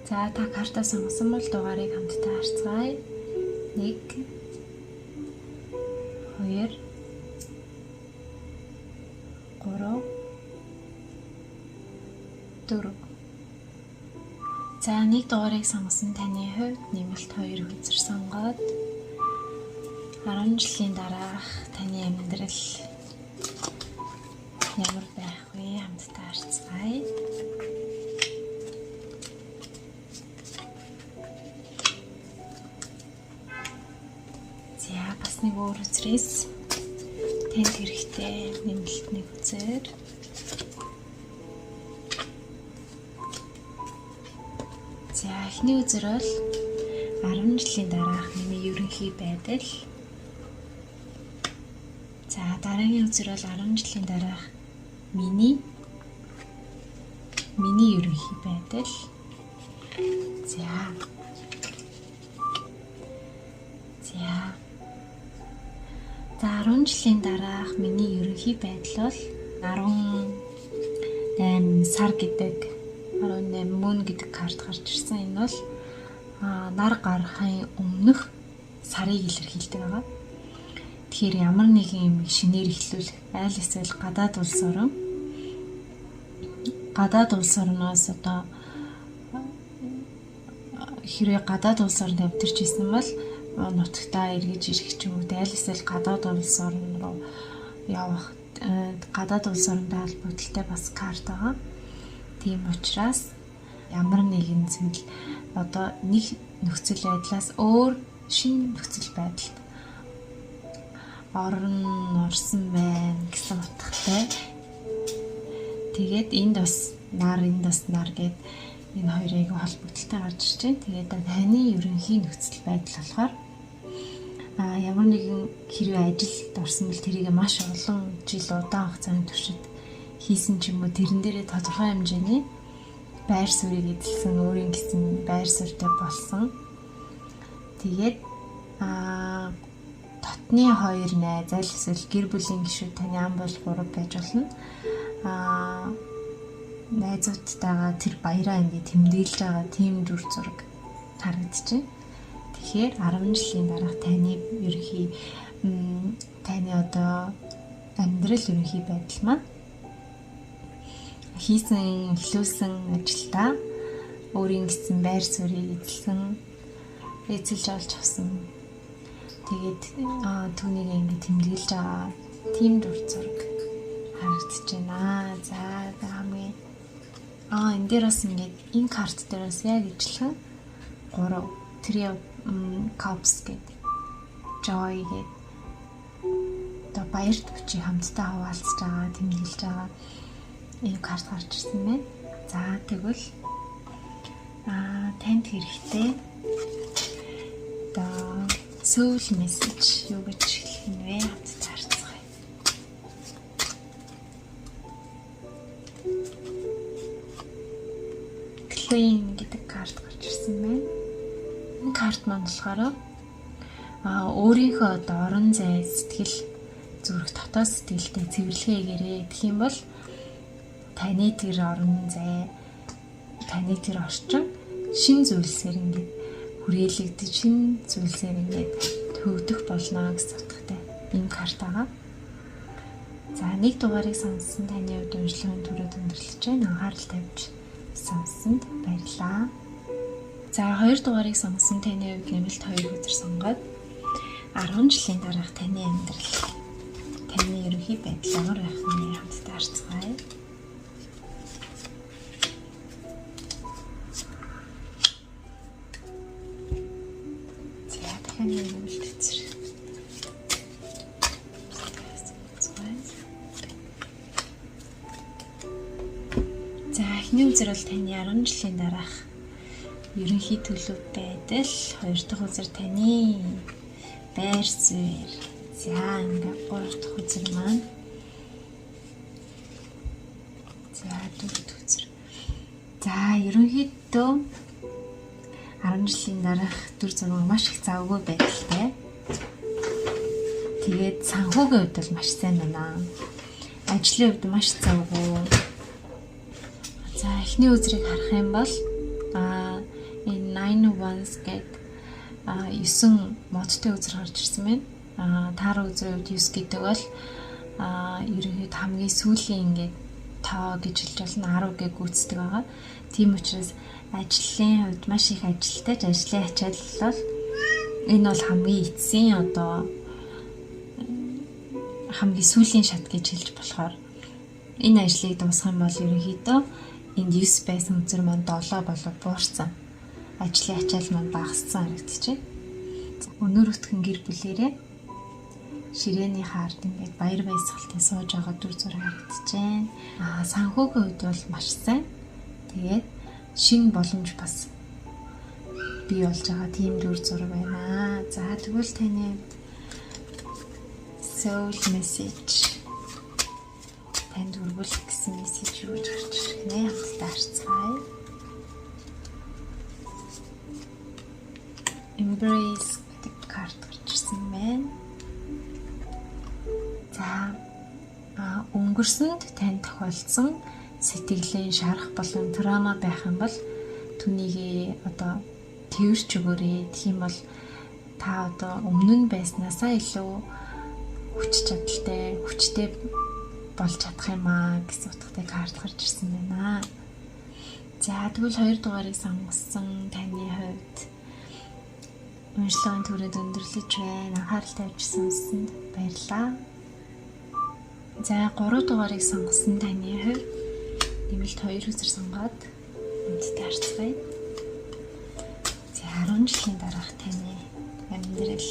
За та карта сонгосон бол дугаарыг хамтдаа харцгаая. 1 2 3 4. За нэг дугаарыг сонгосон таны хувьд нэмэлт 2 үзэр сонгоод 10 жилийн дараах таны амьдрал ямар байх вэ хамтдаа харцгаая. За бас нэг өөр үзрээс танд хэрэгтэй нэмэлт нэг үзэр. За эхний үзэр бол 10 жилийн дараах миний ерөнхий байдал. За дараагийн үзэр бол 10 жилийн дараах миний ерөнхий байдал. За 10 жилийн дараах миний ерөнхий байдал бол 18 сар гэдэг 18 мөн гэдэг карт гарч ирсэн. Энэ бол нар гарахын өмнөх сарыг илэрхийлдэг байгаа. Тэгэхээр ямар нэгэн юм шинээр эхлүүлэх, айл эсвэл гадаад улс орноос одоо хэрвээ гадаад улс орнд амьдарч ирсэн бол нутагтаа эргэж ирэх ч юм уу, айл эсвэл гадаад улс орн руу явах, гадаад улс орнтой холбогдолтой бас карт байгаа. Тийм учраас ямар нэгэн зүйл одоо нэг нөхцөл байдлаас өөр шинэ нөхцөл байдалд орсон байна гэсэн утгатай. Тэгээд энд бас нар гэд энэ хоёрыг холбогдолтой гарч ирж байна. Тэгээд таны ерөнхий нөхцөл байдал болохоор ямар нэгэн хэрвээ ажилд орсон бол тэрийг маш олон жил удаан хугацааны туршид хийсэн ч юм уу, тэрэн дээрээ тодорхой хэмжээний байр суурийг эзэлсэн, өөрийн гэсэн байр суурьтай болсон. Тэгээд дотны 2 найз, аль эсвэл гэр бүлийн гишүүд таны ам бол 3 байж болно. Найзуудтайгаа тэр баяраа ингээд тэмдэглэж байгаа тийм дүр зураг харагдаж байна. Тэгэхээр 10 жилийн дараах таны ерөнхий таны одоо амьдрал ерөнхий байдал маань хийсэн, эхлүүлсэн ажилдаа өөрийн гэсэн байр суурийг эзэлж олж авсан. Тэгээд түүнийг ингээд тэмдэглэж байгаа тийм дүр зураг харагдаж байна. За хамгийн энэ дээр бас ингээд энэ карт дээр бас яг ижилхэн 3 Three Cups гэдэг Joy гэдэг одоо баярт бичиг хамтдаа хуваалцж байгаа, тэмдэглэж байгаа ийм карт гарч ирсэн байна. За тэгвэл танд хэрэгтэй одоо soul message юу гэж хэлэх нь вэ? Хамтдаа харцгаая. Clean гэдэг карт гарч ирсэн байна. Энэ карт маань болохоор өөрийнхөө одоо орон зай, сэтгэл зүрх, дотоод сэтгэлтэй цэвэрлэгээгээрээ гэх юм бол таны тэр орон зай, таны тэр орчин шин зүйлсээр ингээд хүрээлэгдэж, шин зүйлсээр ингээд төвдөх болно гэсэн утгатай энэ карт байгаа. За нэг дугаарыг сонссон таны хувьд уншлагын төрөд өндөрлөж байна. Анхаарал тавьж сонссонд баярлалаа. За 2 дугаарыг сонгосон таны хувьд нэмэлт 2 өдөр сонгоод 10 жилийн дараах таны амьдрал, таны ерөнхий байдал ямар байх вэ хамтдаа харцгаая. За дахин нэмэлт үзэр. За эхний үзэр бол таны 10 жилийн дараах ерөнхий төлөв байдал, 2 дахь үзэр таны байр суурь. За ингээд 3 дахь үзэр маань. За 4 дахь үзэр. За ерөнхийдөө 10 жилийн дараах дүр зураг маш их завгүй байдалтай. Тэгээд санхүүгийн хувьд бол маш сайн байна. Ажлын хувьд маш завгүй. За эхний үзрийг харах юм бол энэ 9 Ones гэдэг 9 модтой үзэр гарч ирсэн байна. Таараа үзрийн хувьд 9 гэдэг бол ерөнхийд хамгийн сүүлийн ингээд тоо гэж хэлж болно 10 гэ гүйцэтгэг байгаа. Тийм учраас ажлын хувьд маш их ажилтай ч ажлын ачаал бол энэ бол хамгийн эцсийн одоо хамгийн сүүлийн шат гэж хэлж болохоор энэ ажлыг дуусгах юм бол ерөнхийдөө энд 9 байсан үзэр маань 7 болоо буурсан. Ажлын ачаал маань багассан харагдчихэ. Өнөр өтгөн гэр бүлэрээ ширээний хаард ингээд баяр баясгалтай сууж байгаа дүр зураг харагдчихээн. Санхүүгийн хувьд бол маш сайн. Тэгээд шин боломж бас бий болж байгаа тийм дүр зураг байна. За тэгвэл таны soul message танд өргүүлэх гэсэн мессеж юу гэж гарч ирэх нэ хамтдаа харцгаая. Embrace гэдэг карт гарч ирсэн байна. За өнгөрсөнд танд тохиолдсон сэтгэлийн шарах болон траума байх юм бол түүнийг одоо тэрч өгөөрэй. Тийм бол та одоо өмнө нь байснаасаа илүү хүч чадалтай, хүчтэй болж чадах юм аа гэсэн утгатай карт гарч ирсэн байна. За тэгвэл 2 дугаарыг сонгосон таны хувьд уншлагын түрээд өндөрлөж байна. Анхаарал тавьж сонссонд баярлалаа. За 3 дугаарыг сонгосон таны хувьд нэмэлт 2 үзэр сонгоод үндэстэй харцгаая. За 10 жилийн дараах таны амьдрал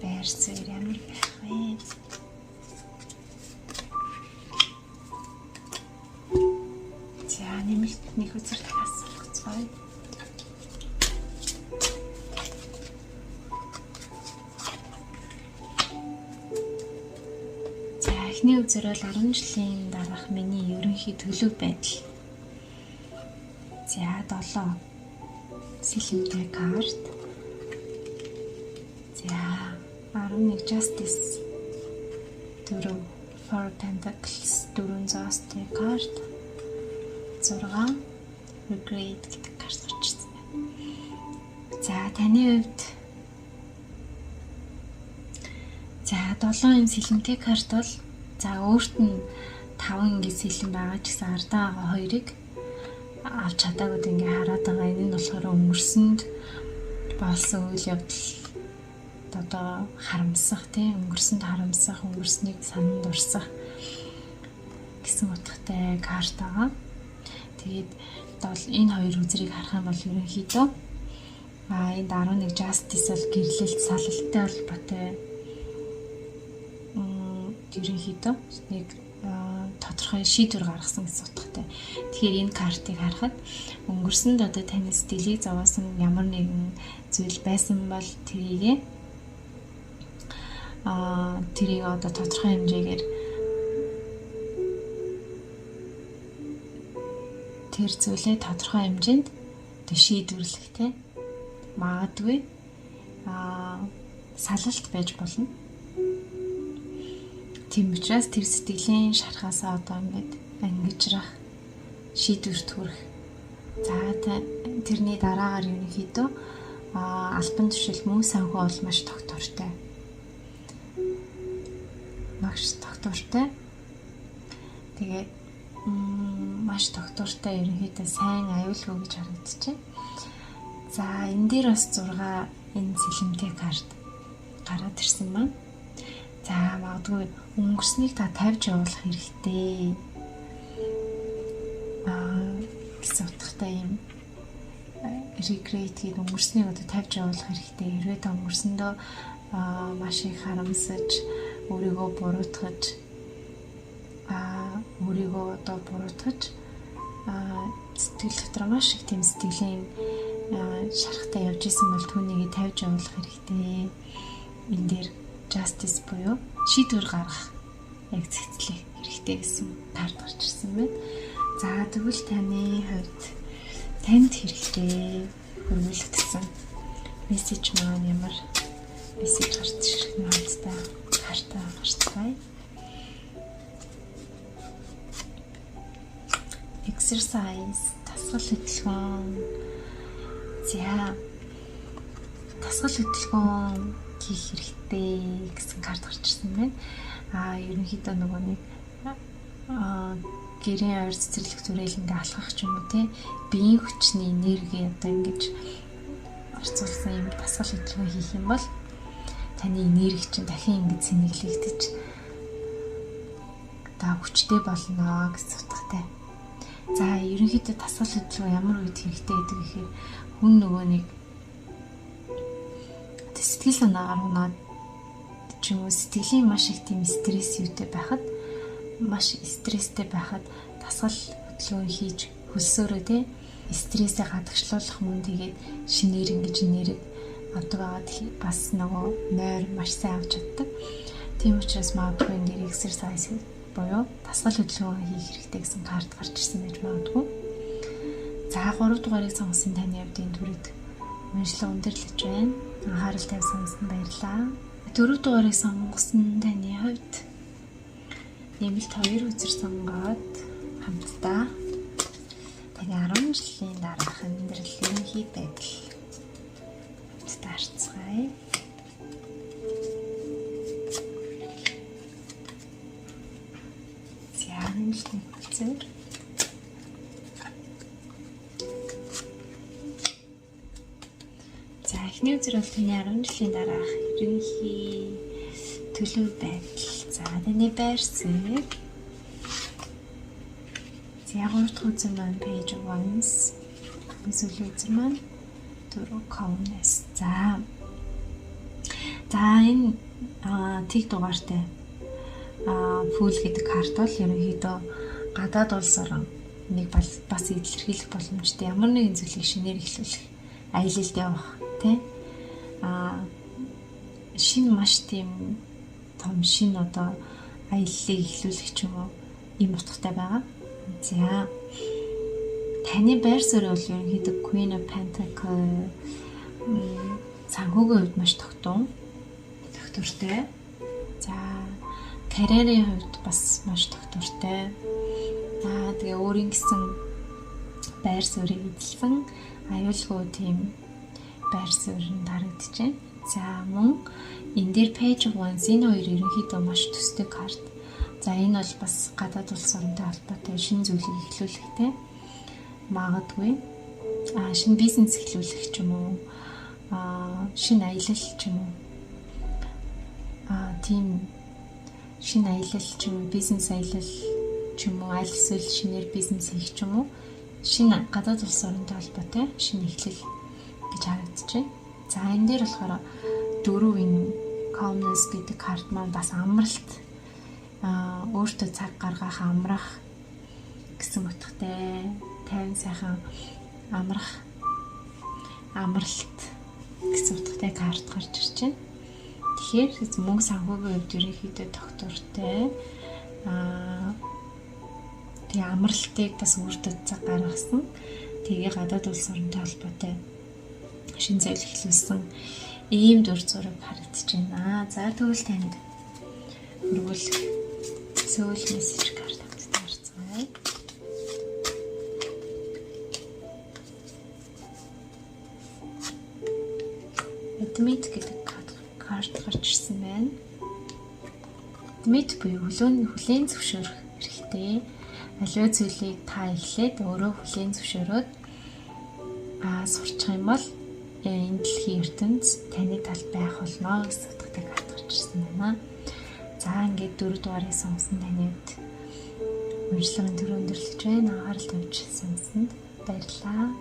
байр суурь ямар байх вэ? За нэмэлт нэг үзэр дахиад сонгоцгоё. Эхний үзэр бол 10 жилийн дараах миний ерөнхий төлөв байдал. За 7 сэлэмтэй карт. За 11 Justice 4 Four Pentacles 4 зоостой карт. 6 Regret гэдэг карт гарч ирсэн байна. За таны хувьд за 7 юм сэлэмтэй карт бол за өөрт нь 5 ингэ сэлэм байгаа ч гэсэн ардаа байгаа 2-ыг авч чадаагүй ингээ хараад байгаа. Энэ нь болохоор өнгөрсөнд болсон үйл явдал одоо харамсах тийм өнгөрсөнд харамсах, өнгөрснийг сананд урсах гэсэн утгатай карт байгаа. Тэгээд бол энэ 2 үзрийг харах юм бол ерөнхийдөө энд 11 Justice бол гэрлэлт салалтай холбоотой ерөнхийдөө нэг тодорхой шийдвэр гаргасан гэсэн утгатай. Тэгэхээр энэ картыг харахад өнгөрсөнд одоо таны сэтгэлийг зовоосон ямар нэгэн зүйл байсан бол тэрийг одоо тодорхой хэмжээгээр тэр зүйлээ тодорхой хэмжээнд шийдвэрлэх тийм магадгүй салалт байж болно. Тийм учраас тэр сэтгэлийн шархаасаа одоо ингээд ангижрах шийдвэрт хүрэх. За тэрний дараагаар ерөнхийдөө албан тушаал мөн санхүү бол маш тогтвортой. Маш тогтвортой. Тэгээд маш тогтвортой ерөнхийдөө сайн аюулгүй гэж харагдчихэ. За энэ дээр бас 6 энэ сэлэмтэй карт гараад ирсэн маань. За магадгүй өнгөрснийг та тавьж явуулах хэрэгтэй. Гэсэн утгатай юм regret гэдэг өнгөрснийг одоо тавьж явуулах хэрэгтэй. Хэрвээ та өнгөрсөндөө маш их харамсаж, өөрийгөө буруутгаж, сэтгэл дотор маш их тийм сэтгэлийн шарахтай явж исэн бол түүнийг тавьж явуулах хэрэгтэй. Энэ дээр Justice буюу шийдвэр гаргах яг зэгцлэх хэрэгтэй гэсэн карт гарч ирсэн байна. За тэгвэл таны хувьд танд хэрэгтэй хөрвүүлэгдсэн мессеж маань ямар мессеж гарч ирэх нь хамтдаа картаа гарцгаая. Exercise тасгал. Дасгал хөдөлгөөн. За. Дасгал хөдөлгөөн хийх хэрэгтэй гэсэн карт гарч ирсэн байна. Ерөнхийдөө нөгөө нэг гэрийн ойр цэцэрлэг зүрээлэндээ алхах ч юм уу те биеийн хүчний энерги одоо ингэж орцуулсан юм дасгал хөдөлгөөн хийх юм бол таны энерги чинь дахин ингэж сэнэглэгдэж хүчтэй болно гэсэн утгатай. За ерөнхийдөө дасгал хөдөлгөөн ямар үед хэрэгтэй гэдэг гэхээр хүн нөгөө нэг сэтгэл санаагаар унаад ч юм уу сэтгэлийн маш их тийм стресс юутай байхад маш стресстэй байхад дасгал хөдөлгөөн хийж хөлсөөрөө те стрессээ гадагшлуулах мөн тэгээд шинээр ингэж нэрэг авдаг аваад бас нөгөө нойр маш сайн авч чаддаг. Тийм учраас магадгүй энэ дээр exercise буюу дасгал хөдөлгөөн хийх хэрэгтэй гэсэн карт гарч ирсэн байж магадгүй. За 3 дугаарыг сонгосон таны хувьд энэ төрөд мэнжлэг өндөрлөж байна. Анхаарал тавьсан хүмүүст баярлалаа. 4 дугаарыг сонгосон таны хувьд нэмэлт 2 үзэр сонгоод хамтдаа таны 10 жилийн дараах амьдрал ерөнхий байдал хамтдаа харцгаая. За нэмэлт үзэр. За эхний үзэр бол таны 10 жилийн дараах ерөнхий төлөв байдал. За таны байр суурь. За 3 дахь үзэр маань page of wands. Эсвэл үзэр маань дөрөв calmness. За энэ тэг дугаартай фул гэдэг карт бол ерөнхийдөө гадаад улс орон нэг бас илэрхийлэх боломжтой ямар нэгэн зүйлийг шинээр эхлүүлэх, аялалд явах тий шинэ маш тийм том шинэ одоо аяллыг эхлүүлэх ч юм уу ийм утгатай байгаа. За таны байр суурь бол ерөнхийдөө Queen of Pentacles санхүүгийн хувьд маш тогтвортой. За карьерийн хувьд бас маш тогтвортой. Тэгээ өөрийн гэсэн байр суурийг эзэлсэн аюулгүй тийм байр суурь нь харагдаж байна. За мөн энэ дээр page of wands энэ хоёр ерөнхийдөө маш төстэй карт. За энэ бол бас гадаад улс оронтой холбоотой шинэ зүйлийг эхлүүлэхтэй магадгүй. Шинэ бизнес эхлүүлэх ч юм уу, шинэ аялал ч юм уу. Тийм шинэ аялал ч юм уу, бизнес аялал ч юм уу, аль эсвэл шинээр бизнес хийх ч юм уу, шинэ гадаад улс оронтой холбоотой шинэ эхлэл гэж харагдаж байна. За энэ дээр болохоор дөрөв энэ calmness гэдэг карт маань бас амралт өөртөө цаг гаргах, амрах гэсэн утгатай, тайван сайхан амрах, амралт гэсэн утгатай карт гарч ирж байна. Тэгэхээр мөнгө санхүүгийн хувьд ерөнхийдөө тогтвортой. Тэгээ амралтыг бас өөртөө цаг гаргасан. Тэгээ гадаад улс оронтой холбоотой шинэ зүйл эхлүүлсэн ийм дүр зураг харагдаж байна. За тэгвэл танд өргүүлэх сөүл мессеж карт тавьчихсан. Admit гэдэг карт гарч ирсэн байна. Admit буюу хүлээн зөвшөөрөх хэрэгтэй. Аливаа зүйлийг та эхлээд өөрөө хүлээн зөвшөөрөөд сурчих юм бол энэ дэлхийн ертөнц таны талд байх болно гэсэн утгатай карт гарч ирсэн байна. За ингээд 4 дугаарыг сонгосон таны хувьд урьдчилан төрөө өндөрлөж байна. Анхаарал тавьж сонссонд баярлалаа.